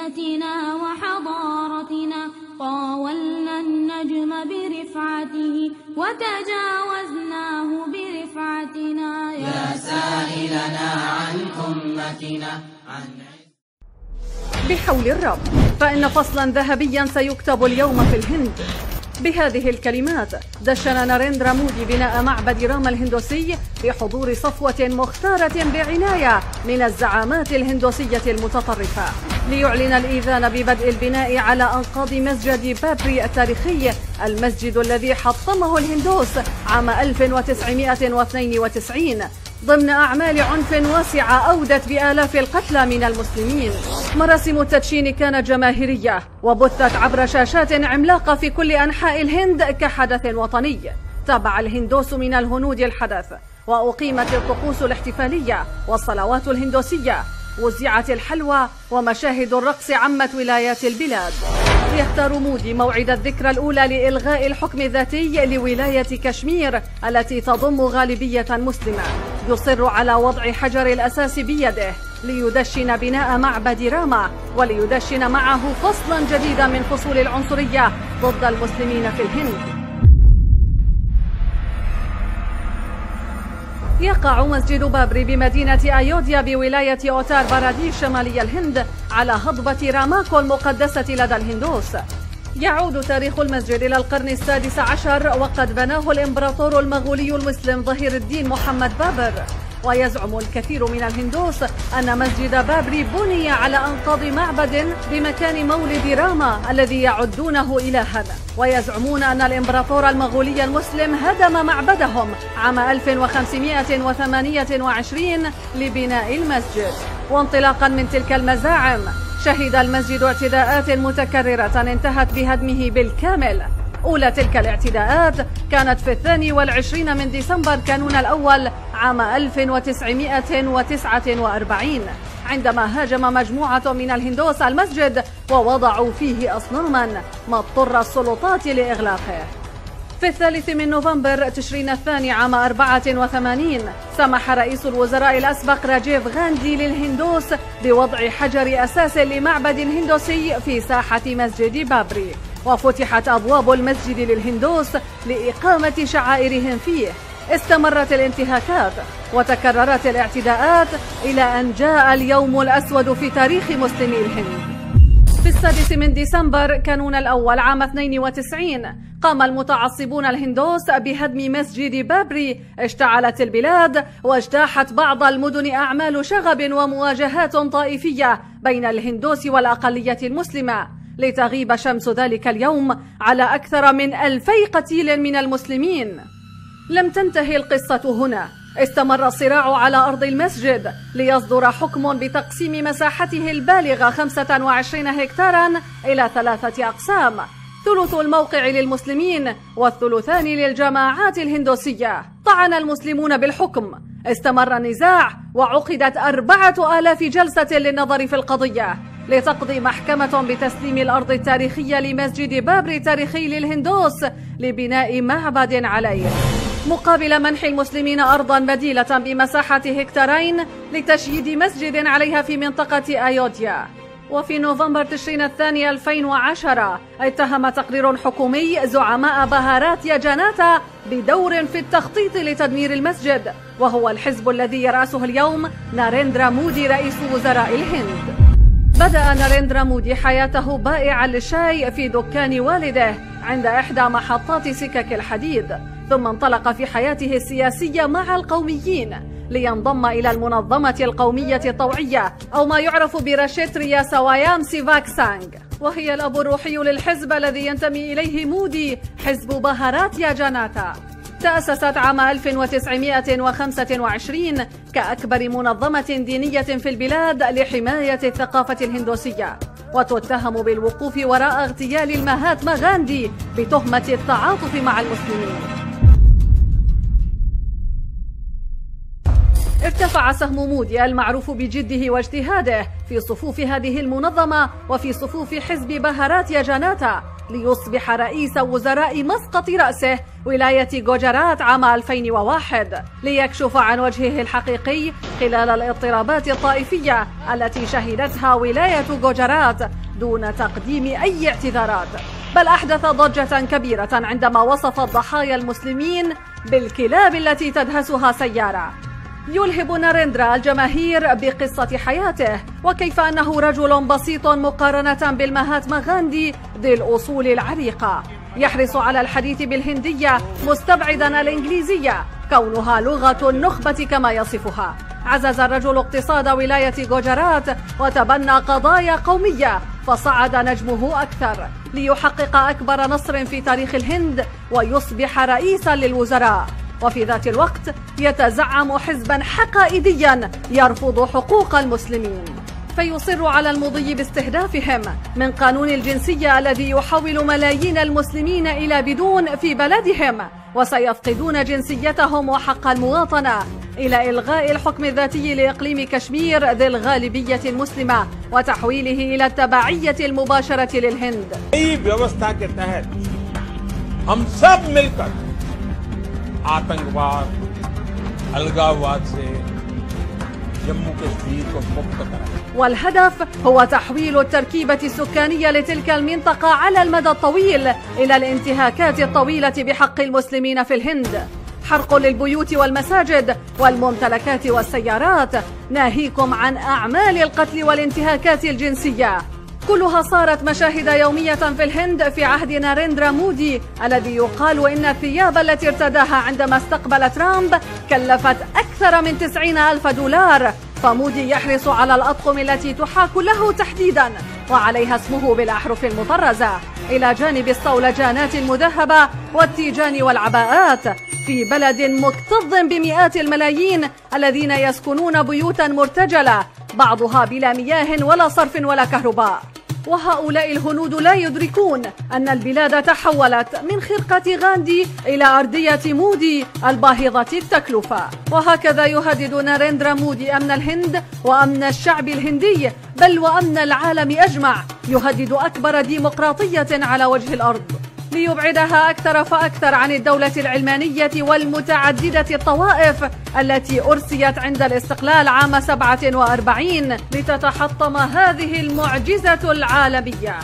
عزتنا وحضارتنا، طاولنا النجم برفعته وتجاوزناه برفعتنا. يا سائلنا عن أمتنا بحول الرب فإن فصلا ذهبيا سيكتب اليوم في الهند. بهذه الكلمات دشن ناريندرا مودي بناء معبد راما الهندوسي بحضور صفوة مختارة بعناية من الزعامات الهندوسية المتطرفة، ليعلن الإذان ببدء البناء على أنقاض مسجد بابري التاريخي، المسجد الذي حطمه الهندوس عام 1992 ضمن أعمال عنف واسعة أودت بآلاف القتلى من المسلمين. مراسم التدشين كانت جماهيرية وبثت عبر شاشات عملاقة في كل أنحاء الهند كحدث وطني. تابع الهندوس من الهنود الحدث، وأقيمت الطقوس الاحتفالية والصلوات الهندوسية، وزعت الحلوى ومشاهد الرقص عمت ولايات البلاد. يختار مودي موعد الذكرى الأولى لإلغاء الحكم الذاتي لولاية كشمير التي تضم غالبية مسلمة. يصر على وضع حجر الأساس بيده ليدشن بناء معبد راما، وليدشن معه فصلا جديدا من فصول العنصرية ضد المسلمين في الهند. يقع مسجد بابري بمدينة أيوديا بولاية أوتار براديش شمالي الهند على هضبة راماكو المقدسة لدى الهندوس. يعود تاريخ المسجد إلى القرن السادس عشر، وقد بناه الإمبراطور المغولي المسلم ظهير الدين محمد بابر. ويزعم الكثير من الهندوس أن مسجد بابري بني على أنقاض معبد بمكان مولد راما الذي يعدونه إلها، ويزعمون أن الإمبراطور المغولي المسلم هدم معبدهم عام 1528 لبناء المسجد. وانطلاقا من تلك المزاعم شهد المسجد اعتداءات متكررة انتهت بهدمه بالكامل. أولى تلك الاعتداءات كانت في 22 من ديسمبر كانون الأول عام 1949 عندما هاجم مجموعة من الهندوس المسجد ووضعوا فيه أصناما ما اضطر السلطات لإغلاقه. في 3 من نوفمبر تشرين الثاني عام 84 سمح رئيس الوزراء الأسبق راجيف غاندي للهندوس بوضع حجر أساس لمعبد هندوسي في ساحة مسجد بابري، وفتحت أبواب المسجد للهندوس لإقامة شعائرهم فيه. استمرت الانتهاكات وتكررت الاعتداءات إلى أن جاء اليوم الأسود في تاريخ مسلمي الهند. في 6 من ديسمبر كانون الأول عام 92 قام المتعصبون الهندوس بهدم مسجد بابري. اشتعلت البلاد واجتاحت بعض المدن أعمال شغب ومواجهات طائفية بين الهندوس والأقلية المسلمة، لتغيب شمس ذلك اليوم على أكثر من 2000 قتيل من المسلمين. لم تنتهي القصة هنا، استمر الصراع على أرض المسجد ليصدر حكم بتقسيم مساحته البالغة 25 هكتارا إلى 3 أقسام، ثلث الموقع للمسلمين والثلثان للجماعات الهندوسية. طعن المسلمون بالحكم، استمر النزاع وعقدت 4000 جلسة للنظر في القضية، لتقضي محكمة بتسليم الأرض التاريخية لمسجد بابري التاريخي للهندوس لبناء معبد عليه، مقابل منح المسلمين أرضا بديلة بمساحة 2 هكتارين لتشييد مسجد عليها في منطقة أيوديا. وفي نوفمبر تشرين الثاني 2010 اتهم تقرير حكومي زعماء بهاراتيا جاناتا بدور في التخطيط لتدمير المسجد، وهو الحزب الذي يرأسه اليوم ناريندرا مودي رئيس وزراء الهند. بدأ ناريندرا مودي حياته بائعا للشاي في دكان والده عند إحدى محطات سكك الحديد، ثم انطلق في حياته السياسية مع القوميين لينضم إلى المنظمة القومية الطوعية أو ما يعرف براشتريا سوايام سيفاك سانغ، وهي الأب الروحي للحزب الذي ينتمي إليه مودي، حزب بهاراتيا جاناتا. تأسست عام 1925 كأكبر منظمة دينية في البلاد لحماية الثقافة الهندوسية، وتتهم بالوقوف وراء اغتيال المهاتما غاندي بتهمة التعاطف مع المسلمين. ارتفع سهم مودي المعروف بجده واجتهاده في صفوف هذه المنظمة وفي صفوف حزب بهاراتيا جاناتا، ليصبح رئيس وزراء مسقط رأسه ولاية جوجرات عام 2001 ليكشف عن وجهه الحقيقي خلال الاضطرابات الطائفية التي شهدتها ولاية جوجرات دون تقديم أي اعتذارات، بل أحدث ضجة كبيرة عندما وصف الضحايا المسلمين بالكلاب التي تدهسها سيارة. يلهب ناريندرا الجماهير بقصة حياته وكيف أنه رجل بسيط مقارنة بالمهاتما غاندي ذي الأصول العريقة، يحرص على الحديث بالهندية مستبعدا الإنجليزية كونها لغة النخبة كما يصفها. عزز الرجل اقتصاد ولاية جوجرات وتبنى قضايا قومية فصعد نجمه أكثر ليحقق أكبر نصر في تاريخ الهند ويصبح رئيسا للوزراء، وفي ذات الوقت يتزعم حزبا حقائديا يرفض حقوق المسلمين، فيصر على المضي باستهدافهم من قانون الجنسية الذي يحول ملايين المسلمين إلى بدون في بلدهم وسيفقدون جنسيتهم وحق المواطنة، إلى إلغاء الحكم الذاتي لإقليم كشمير ذي الغالبية المسلمة وتحويله إلى التبعية المباشرة للهند. नई व्यवस्था के तहत हम सब मिलकर आतंकवाद, अलगाववाद से जम्मू कश्मीर को मुक्त कराएं। والهدف هو تحويل التركيبة السكانية لتلك المنطقة على المدى الطويل إلى الانتهاكات الطويلة بحق المسلمين في الهند، حرق للبيوت والمساجد والممتلكات والسيارات، ناهيكم عن أعمال القتل والانتهاكات الجنسية، كلها صارت مشاهد يومية في الهند في عهد ناريندرا مودي الذي يقال إن الثياب التي ارتداها عندما استقبل ترامب كلفت أكثر من 90,000 دولار، فمودي يحرص على الأطقم التي تحاك له تحديدا وعليها اسمه بالأحرف المطرزة، إلى جانب الصولجانات المذهبة والتيجان والعباءات، في بلد مكتظ بمئات الملايين الذين يسكنون بيوتا مرتجلة بعضها بلا مياه ولا صرف ولا كهرباء. وهؤلاء الهنود لا يدركون أن البلاد تحولت من خرقة غاندي إلى أردية مودي الباهظة التكلفة. وهكذا يهدد ناريندرا مودي أمن الهند وأمن الشعب الهندي بل وأمن العالم أجمع، يهدد أكبر ديمقراطية على وجه الأرض ليبعدها أكثر فأكثر عن الدولة العلمانية والمتعددة الطوائف التي أرسيت عند الاستقلال عام 47 لتتحطم هذه المعجزة العالمية.